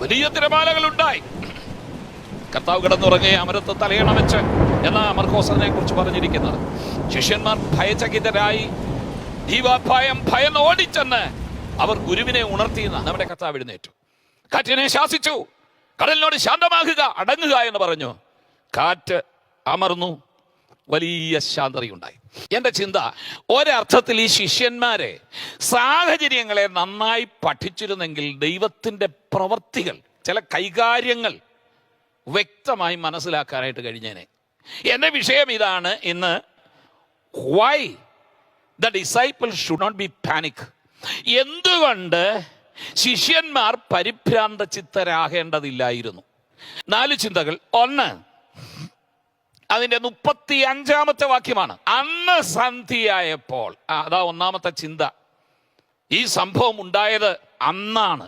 വലിയ തിരമാലകൾ ഉണ്ടായി. കർത്താവ് കിടന്നുറങ്ങി അമരത്ത് തലയണ വെച്ച് എന്നാ മർക്കോസ് അതിനെ കുറിച്ച് പറഞ്ഞിരിക്കുന്നത്. ശിഷ്യന്മാർ ഭയചകിതരായി ഭയം ഓടിച്ചെന്ന് അവർ ഗുരുവിനെ ഉണർത്തിയെന്ന് നമ്മുടെ കർത്താവ് എഴുന്നേറ്റു. കാറ്റിനെ ശാസിച്ചു, കടലിനോട് ശാന്തമാകുക, അടങ്ങുക എന്ന് പറഞ്ഞു. കാറ്റ് അമർന്നു, വലിയ ശാന്തതയുണ്ടായി. എൻ്റെ ചിന്ത, ഒരർത്ഥത്തിൽ ഈ ശിഷ്യന്മാരെ സാഹചര്യങ്ങളെ നന്നായി പഠിച്ചിരുന്നെങ്കിൽ ദൈവത്തിൻ്റെ പ്രവർത്തികൾ, ചില കൈകാര്യങ്ങൾ വ്യക്തമായി മനസ്സിലാക്കാനായിട്ട് കഴിഞ്ഞേനെ. എൻ്റെ വിഷയം ഇതാണ് ഇന്ന്. Why the disciples should not be panic. എന്തുകൊണ്ട് ശിഷ്യന്മാർ പരിഭ്രാന്ത ചിത്തരാകേണ്ടതില്ലായിരുന്നു? 4 ചിന്തകൾ. 1, അതിൻ്റെ 35-ാമത്തെ വാക്യമാണ്. അന്ന് സന്ധ്യയായപ്പോൾ. അതാ ഒന്നാമത്തെ ചിന്ത. ഈ സംഭവം ഉണ്ടായത് അന്നാണ്.